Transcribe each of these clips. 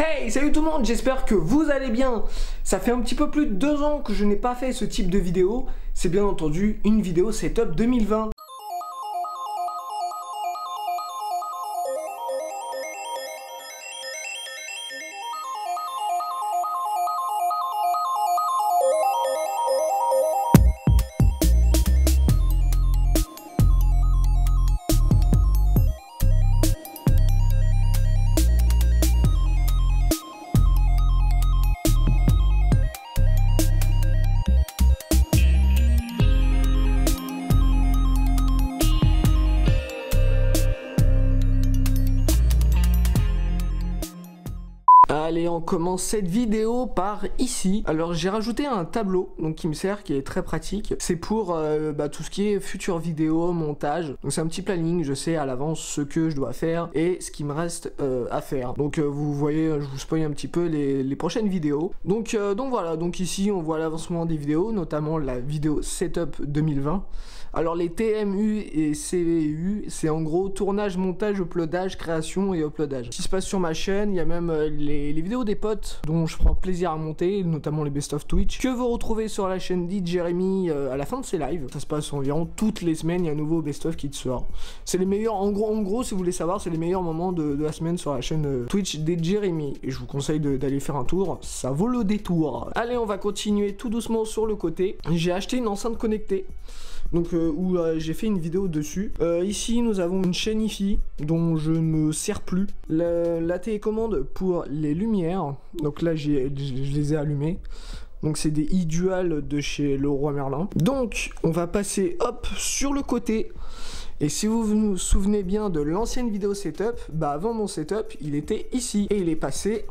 Hey, salut tout le monde, j'espère que vous allez bien. Ça fait un petit peu plus de 2 ans que je n'ai pas fait ce type de vidéo. C'est bien entendu une vidéo setup 2020. Allez, on commence cette vidéo par ici. Alors j'ai rajouté un tableau donc qui me sert, qui est très pratique. C'est pour tout ce qui est future vidéo, montage. Donc c'est un petit planning, je sais à l'avance ce que je dois faire et ce qui me reste à faire. Donc vous voyez, je vous spoil un petit peu les prochaines vidéos. Donc voilà, donc ici on voit l'avancement des vidéos, notamment la vidéo setup 2020. Alors les TMU et CVU, c'est en gros tournage, montage, uploadage, création et uploadage. Ce qui se passe sur ma chaîne, il y a même les vidéos des potes dont je prends plaisir à monter, notamment les best of Twitch, que vous retrouvez sur la chaîne d'Jeremy à la fin de ses lives. Ça se passe environ toutes les semaines, il y a un nouveau best of qui te sort. C'est les meilleurs, en gros si vous voulez savoir, c'est les meilleurs moments de la semaine sur la chaîne Twitch d'Jeremy. Et je vous conseille d'aller faire un tour, ça vaut le détour. Allez, on va continuer tout doucement sur le côté. J'ai acheté une enceinte connectée. Donc où j'ai fait une vidéo dessus. Ici nous avons une chaîne IFI dont je ne me sers plus. La télécommande pour les lumières. Donc là je les ai allumées. Donc c'est des iDual de chez Leroy Merlin. Donc on va passer hop sur le côté. Et si vous vous souvenez bien de l'ancienne vidéo setup, bah avant mon setup il était ici. Et il est passé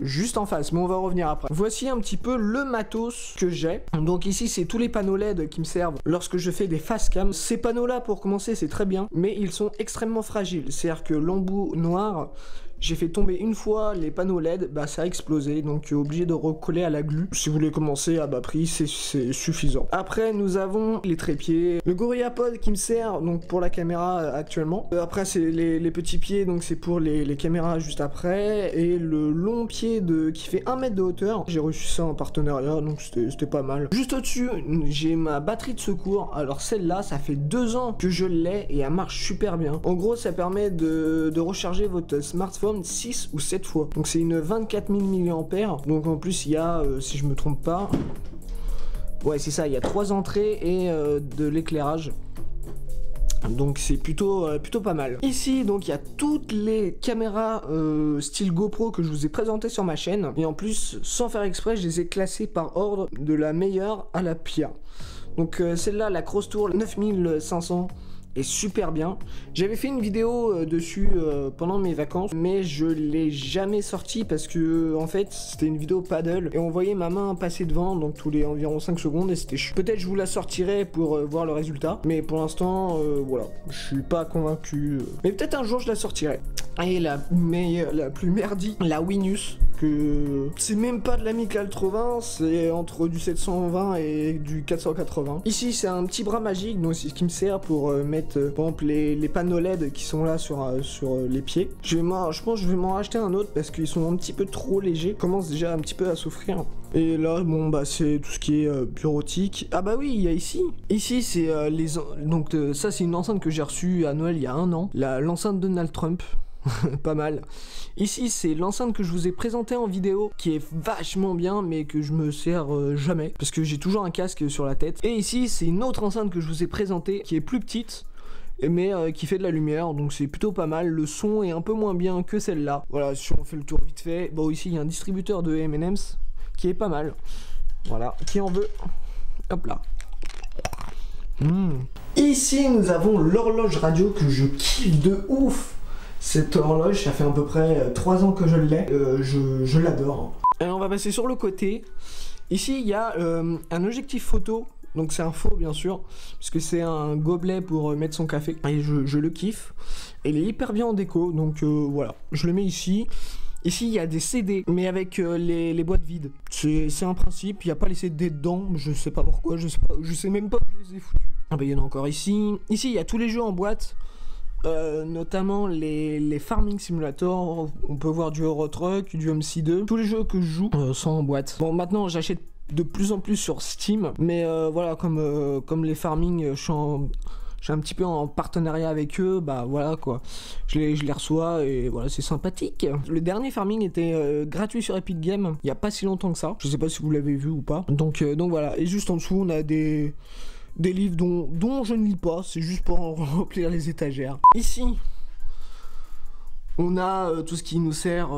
juste en face, mais on va revenir après. Voici un petit peu le matos que j'ai. Donc ici c'est tous les panneaux LED qui me servent lorsque je fais des face cam. Ces panneaux là pour commencer c'est très bien, mais ils sont extrêmement fragiles. C'est-à-dire que l'embout noir, j'ai fait tomber une fois les panneaux LED, bah ça a explosé, donc obligé de recoller à la glu. Si vous voulez commencer à bas prix, c'est suffisant. Après nous avons les trépieds, le GorillaPod qui me sert donc pour la caméra actuellement. Après c'est les petits pieds, donc c'est pour les caméras juste après, et le long pied qui fait 1 mètre de hauteur. J'ai reçu ça en partenariat, donc c'était pas mal. Juste au-dessus, j'ai ma batterie de secours. Alors celle-là, ça fait 2 ans que je l'ai et elle marche super bien. En gros, ça permet de recharger votre smartphone 6 ou 7 fois. Donc c'est une 24 000 mAh. Donc en plus il y a, si je me trompe pas, ouais c'est ça, il y a 3 entrées et de l'éclairage. Donc c'est plutôt pas mal. Ici donc il y a toutes les caméras style GoPro que je vous ai présentées sur ma chaîne. Et en plus sans faire exprès je les ai classées par ordre de la meilleure à la pire. Donc celle-là, la Crosstour 9500 est super bien. J'avais fait une vidéo dessus pendant mes vacances, mais je l'ai jamais sortie parce que en fait c'était une vidéo paddle et on voyait ma main passer devant donc tous les environ 5 secondes et c'était chiant. Peut-être je vous la sortirai pour voir le résultat, mais pour l'instant voilà, je suis pas convaincu, mais peut-être un jour je la sortirai. Et la plus merdique, la Winus, que c'est même pas de la 1080, c'est entre du 720 et du 480. Ici c'est un petit bras magique, donc c'est ce qui me sert pour mettre par exemple les panneaux LED qui sont là sur les pieds. Je pense que je vais m'en racheter un autre parce qu'ils sont un petit peu trop légers, commencent déjà un petit peu à souffrir. Et là bon bah c'est tout ce qui est bureautique. Ah bah oui, il y a ici c'est donc ça c'est une enceinte que j'ai reçue à Noël il y a 1 an, l'enceinte Donald Trump. Pas mal. Ici c'est l'enceinte que je vous ai présentée en vidéo, qui est vachement bien mais que je me sers jamais parce que j'ai toujours un casque sur la tête. Et ici c'est une autre enceinte que je vous ai présentée qui est plus petite mais qui fait de la lumière, donc c'est plutôt pas mal. Le son est un peu moins bien que celle-là. Voilà, si on fait le tour vite fait. Bon, ici il y a un distributeur de M&M's qui est pas mal. Voilà, qui en veut. Hop là. Ici nous avons l'horloge radio que je kiffe de ouf. Cette horloge, ça fait à peu près 3 ans que je l'ai, je l'adore. On va passer sur le côté. Ici, il y a un objectif photo, donc c'est un faux bien sûr, puisque c'est un gobelet pour mettre son café, et je le kiffe. Et il est hyper bien en déco, donc voilà, je le mets ici. Ici, il y a des CD, mais avec les boîtes vides. C'est un principe, il n'y a pas les CD dedans, je sais pas pourquoi, je sais même pas où je les ai foutus. Ah bah il y en a encore ici. Ici, il y a tous les jeux en boîte. notamment les Farming Simulator, on peut voir du Euro Truck, du MC2, tous les jeux que je joue sont en boîte. Bon, maintenant j'achète de plus en plus sur Steam, mais voilà, comme les Farming, je suis un petit peu en partenariat avec eux, bah voilà quoi. Je les reçois et voilà, c'est sympathique. Le dernier Farming était gratuit sur Epic Games, il n'y a pas si longtemps que ça. Je sais pas si vous l'avez vu ou pas. Donc voilà, et juste en dessous, on a des livres dont je ne lis pas, c'est juste pour remplir les étagères. Ici, on a tout ce qui nous sert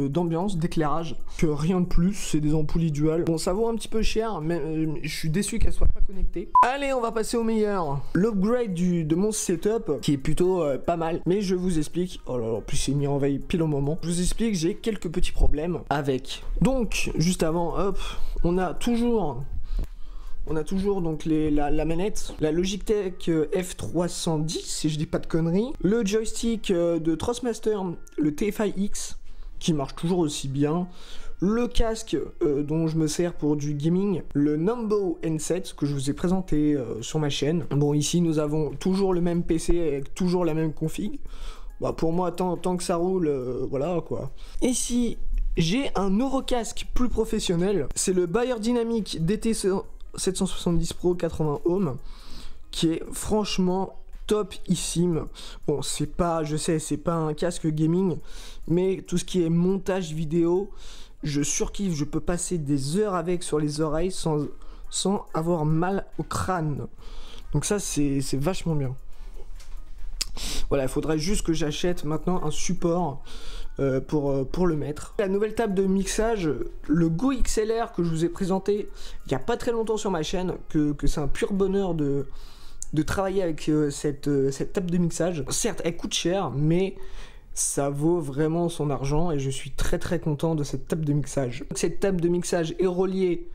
d'ambiance, d'éclairage, que rien de plus, c'est des ampoules dual. Bon, ça vaut un petit peu cher, mais je suis déçu qu'elles soient pas connectées. Allez, on va passer au meilleur. L'upgrade de mon setup, qui est plutôt pas mal, mais je vous explique. Oh là là, en plus c'est mis en veille pile au moment. Je vous explique, j'ai quelques petits problèmes avec. Donc, juste avant, hop, on a toujours donc la manette, la Logitech F310 si je dis pas de conneries, le joystick de Thrustmaster, le TFI-X qui marche toujours aussi bien, le casque dont je me sers pour du gaming, le Numbo N7 que je vous ai présenté sur ma chaîne. Bon, ici nous avons toujours le même PC avec toujours la même config. Bah, pour moi, tant que ça roule, voilà quoi. Ici, j'ai un Neurocasque plus professionnel, c'est le Beyerdynamic DT 770 Pro 80 ohms qui est franchement topissime. Bon, c'est pas, je sais, c'est pas un casque gaming, mais tout ce qui est montage vidéo, je surkiffe. Je peux passer des heures avec sur les oreilles sans avoir mal au crâne. Donc ça, c'est vachement bien. Voilà, il faudrait juste que j'achète maintenant un support pour le mettre. La nouvelle table de mixage, le Go XLR que je vous ai présenté il n'y a pas très longtemps sur ma chaîne, que c'est un pur bonheur de travailler avec cette table de mixage. Certes, elle coûte cher, mais ça vaut vraiment son argent et je suis très très content de cette table de mixage. Cette table de mixage est reliée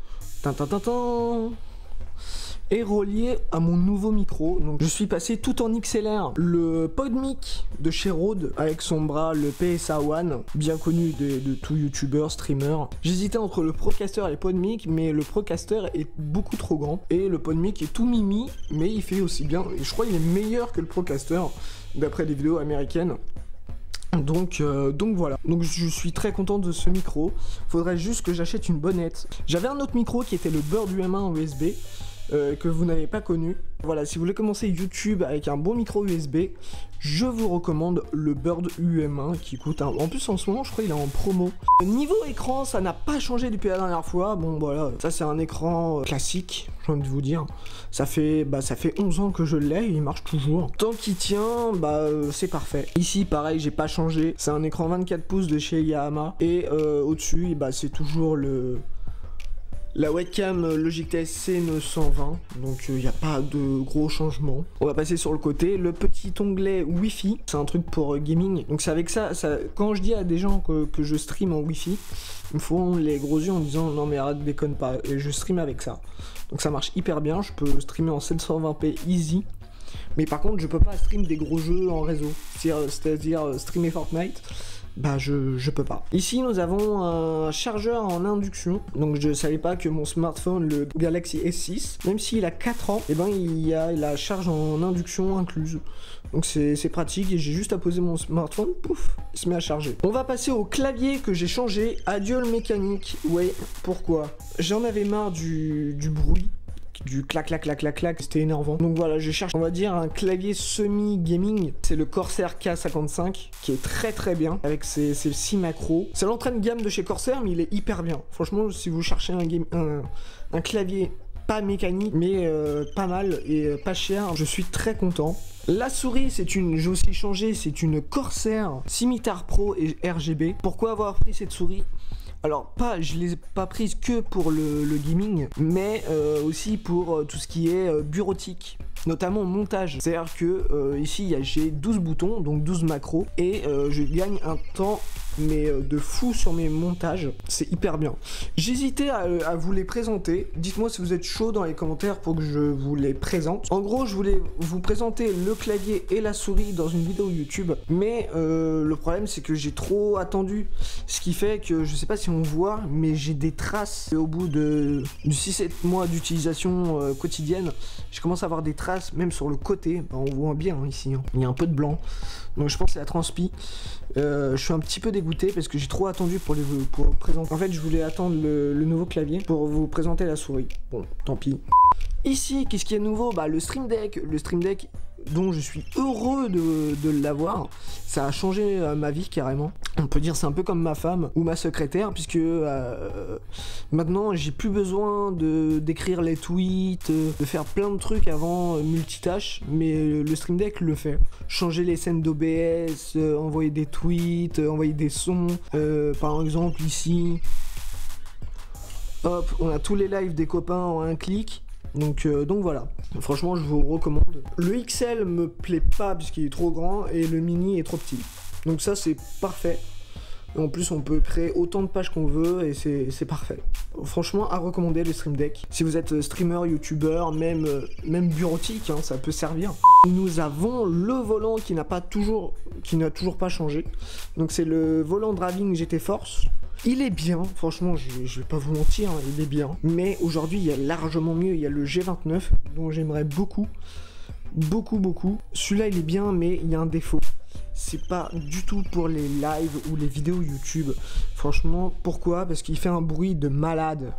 est relié à mon nouveau micro. Donc je suis passé tout en XLR. Le PodMic de chez Rode avec son bras, le PSA One, bien connu de tout youtubeur, streamer. J'hésitais entre le Procaster et le PodMic, mais le Procaster est beaucoup trop grand et le PodMic est tout mimi, mais il fait aussi bien. Et je crois qu'il est meilleur que le Procaster d'après des vidéos américaines. Donc voilà, donc je suis très content de ce micro. Faudrait juste que j'achète une bonnette. J'avais un autre micro qui était le Bird UM1 en USB que vous n'avez pas connu. Voilà, si vous voulez commencer YouTube avec un bon micro USB, je vous recommande le Bird UM1 qui coûte en plus en ce moment je crois il est en promo. Niveau écran, ça n'a pas changé depuis la dernière fois. Bon voilà, ça c'est un écran classique, j'ai envie de vous dire. Ça fait 11 ans que je l'ai et il marche toujours. Tant qu'il tient, c'est parfait. Ici pareil, j'ai pas changé. C'est un écran 24 pouces de chez Yamaha et au-dessus, c'est toujours la webcam Logitech C920, donc il n'y a pas de gros changements. On va passer sur le côté, le petit onglet Wi-Fi, c'est un truc pour gaming. Donc c'est avec ça, quand je dis à des gens que je stream en Wi-Fi, ils me font les gros yeux en disant non mais arrête, déconne pas, et je stream avec ça. Donc ça marche hyper bien, je peux streamer en 720p easy. Mais par contre je peux pas stream des gros jeux en réseau, c'est-à-dire streamer Fortnite. Je peux pas. Ici nous avons un chargeur en induction. Donc je savais pas que mon smartphone, le Galaxy S6, même s'il a 4 ans, il y a la charge en induction incluse. Donc c'est pratique et j'ai juste à poser mon smartphone, pouf, il se met à charger. On va passer au clavier que j'ai changé. Adieu le mécanique. Ouais, pourquoi? J'en avais marre du bruit. Du clac clac clac clac clac, c'était énervant. Donc voilà, je cherche, on va dire, un clavier semi-gaming. C'est le Corsair K55 qui est très très bien avec ses 6 macros. C'est l'entrée de gamme de chez Corsair, mais il est hyper bien. Franchement, si vous cherchez un clavier pas mécanique, mais pas mal et pas cher, je suis très content. La souris, j'ai aussi changé, c'est une Corsair Scimitar Pro et RGB. Pourquoi avoir pris cette souris? Alors je l'ai pas prise que pour le gaming, mais aussi pour tout ce qui est bureautique, notamment montage. C'est-à-dire que ici j'ai 12 boutons, donc 12 macros, et je gagne un temps mais de fou sur mes montages, c'est hyper bien. J'hésitais à vous les présenter, dites-moi si vous êtes chaud dans les commentaires pour que je vous les présente. En gros, je voulais vous présenter le clavier et la souris dans une vidéo YouTube, mais le problème c'est que j'ai trop attendu, ce qui fait que je sais pas si on voit, mais j'ai des traces. Et au bout du 6-7 mois d'utilisation quotidienne, je commence à avoir des traces traces, même sur le côté, bah, on voit bien hein, ici, hein. Il y a un peu de blanc, donc je pense que c'est la transpi. Je suis un petit peu dégoûté parce que j'ai trop attendu pour présenter. En fait, je voulais attendre le nouveau clavier pour vous présenter la souris. Bon, tant pis. Ici, qu'est-ce qu'il y a de nouveau? Bah, le Stream Deck. Le Stream Deck dont je suis heureux de l'avoir. Ça a changé ma vie carrément. On peut dire c'est un peu comme ma femme ou ma secrétaire puisque maintenant j'ai plus besoin d'écrire les tweets, de faire plein de trucs avant multitâche, mais le Stream Deck le fait. Changer les scènes d'OBS, envoyer des tweets, envoyer des sons, par exemple ici. Hop, on a tous les lives des copains en un clic. Donc voilà, franchement je vous recommande. Le XL me plaît pas puisqu'il est trop grand et le mini est trop petit. Donc ça c'est parfait. Et en plus on peut créer autant de pages qu'on veut et c'est parfait. Franchement à recommander le Stream Deck. Si vous êtes streamer, youtubeur, même bureautique, hein, ça peut servir. Nous avons le volant qui n'a toujours pas changé. Donc c'est le volant Draving GT Force. Il est bien, franchement, je vais pas vous mentir, hein, il est bien. Mais aujourd'hui, il y a largement mieux. Il y a le G29, dont j'aimerais beaucoup. Celui-là, il est bien, mais il y a un défaut. C'est pas du tout pour les lives ou les vidéos YouTube. Franchement, pourquoi? Parce qu'il fait un bruit de malade.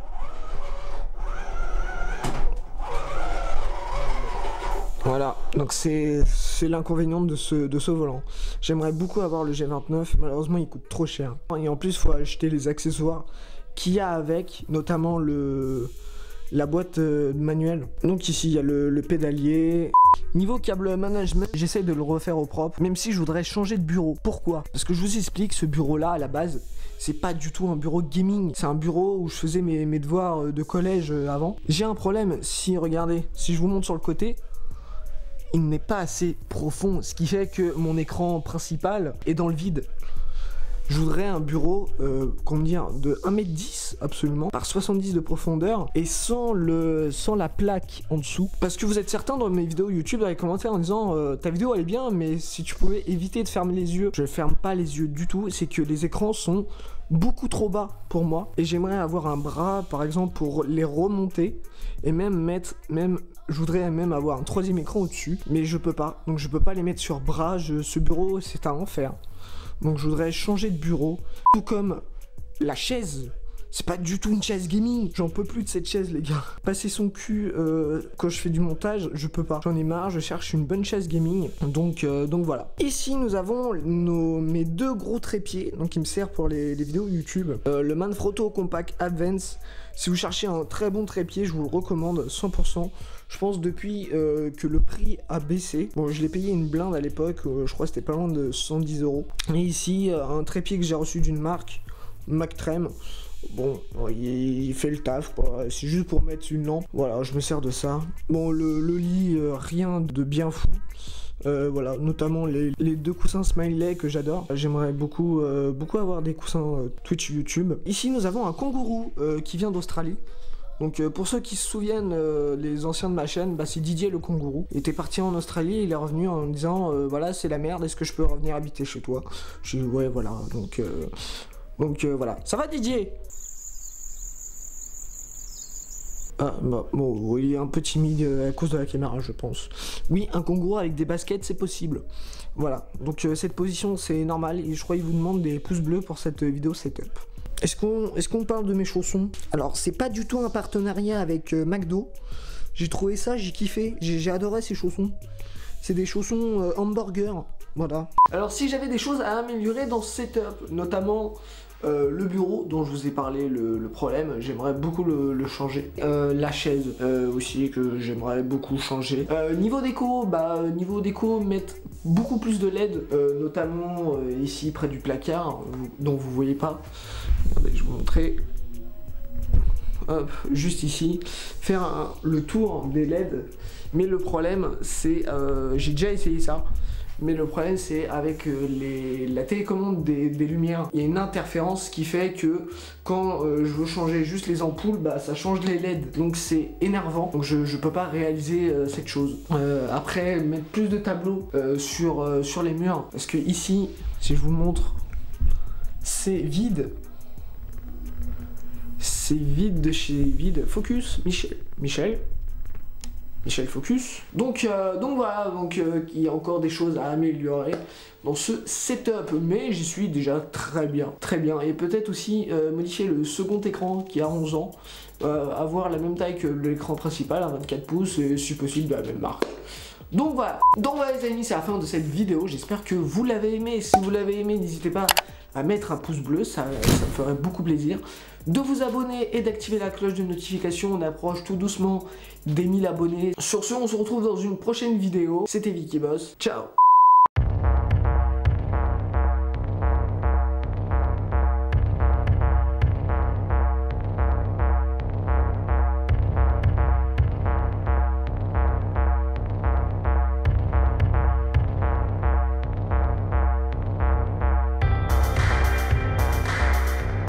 Voilà, donc c'est l'inconvénient de ce volant. J'aimerais beaucoup avoir le G29, malheureusement il coûte trop cher. Et en plus il faut acheter les accessoires qu'il y a avec, notamment la boîte manuelle. Donc ici il y a le pédalier. Niveau câble management, j'essaye de le refaire au propre, même si je voudrais changer de bureau. Pourquoi? Parce que je vous explique, ce bureau là à la base, c'est pas du tout un bureau gaming. C'est un bureau où je faisais mes devoirs de collège avant. J'ai un problème, regardez, si je vous montre sur le côté, il n'est pas assez profond, ce qui fait que mon écran principal est dans le vide. Je voudrais un bureau, comment dire, de 1m10 absolument, par 70 de profondeur, et sans la plaque en dessous. Parce que vous êtes certains dans mes vidéos YouTube dans les commentaires en disant ta vidéo elle est bien, mais si tu pouvais éviter de fermer les yeux. Je ferme pas les yeux du tout, c'est que les écrans sont beaucoup trop bas pour moi, et j'aimerais avoir un bras par exemple pour les remonter, et je voudrais même avoir un troisième écran au-dessus, mais je peux pas, donc je peux pas les mettre sur bras. Ce bureau c'est un enfer. Donc je voudrais changer de bureau, tout comme la chaise. C'est pas du tout une chaise gaming. J'en peux plus de cette chaise les gars. Passer son cul quand je fais du montage, je peux pas. J'en ai marre, je cherche une bonne chaise gaming. Donc voilà. Ici nous avons mes deux gros trépieds, donc qui me servent pour les vidéos YouTube. Le Manfrotto Compact Advance. Si vous cherchez un très bon trépied, je vous le recommande 100%. Je pense depuis que le prix a baissé. Bon, je l'ai payé une blinde à l'époque, je crois que c'était pas loin de 110 €. Et ici, un trépied que j'ai reçu d'une marque, Mactrem. Bon, il fait le taf, c'est juste pour mettre une lampe. Voilà, je me sers de ça. Bon, le lit, rien de bien fou. Voilà, notamment les deux coussins Smiley que j'adore. J'aimerais beaucoup avoir des coussins Twitch YouTube. Ici, nous avons un kangourou qui vient d'Australie. Donc pour ceux qui se souviennent, les anciens de ma chaîne, bah, c'est Didier le kangourou. Il était parti en Australie, il est revenu en me disant voilà c'est la merde, est-ce que je peux revenir habiter chez toi? J'ai dit ouais voilà, donc voilà. Ça va Didier? Ah bah bon, il est un peu timide à cause de la caméra je pense. Oui, un kangourou avec des baskets c'est possible. Voilà, donc cette position c'est normal et je crois qu'il vous demande des pouces bleus pour cette vidéo setup. Est-ce qu'on parle de mes chaussons? Alors c'est pas du tout un partenariat avec McDo. J'ai trouvé ça, j'ai kiffé, j'ai adoré ces chaussons. C'est des chaussons hamburger, voilà. Alors si j'avais des choses à améliorer dans ce setup, notamment le bureau dont je vous ai parlé, le problème, j'aimerais beaucoup le changer. La chaise aussi que j'aimerais beaucoup changer. Niveau déco, mettre beaucoup plus de LED, notamment ici près du placard, dont vous voyez pas. Regardez, je vais vous montrer. Hop, juste ici, faire le tour des LED. Mais le problème, c'est, j'ai déjà essayé ça. Mais le problème c'est avec la télécommande des lumières, il y a une interférence qui fait que quand je veux changer juste les ampoules, bah ça change les LED, donc c'est énervant, donc je peux pas réaliser cette chose. Après mettre plus de tableaux sur les murs, parce que ici, si je vous montre, c'est vide. C'est vide de chez vide. Focus, Michel. Michel Focus. Donc voilà, il y a encore des choses à améliorer dans ce setup, mais j'y suis déjà très bien, et peut-être aussi modifier le second écran qui a 11 ans, avoir la même taille que l'écran principal, un 24 pouces, et si possible de la même marque. Donc voilà, les amis, c'est la fin de cette vidéo, j'espère que vous l'avez aimé. Si vous l'avez aimé, n'hésitez pas à mettre un pouce bleu, ça me ferait beaucoup plaisir. De vous abonner et d'activer la cloche de notification, on approche tout doucement des 1000 abonnés. Sur ce, on se retrouve dans une prochaine vidéo. C'était Vicky Boss, ciao.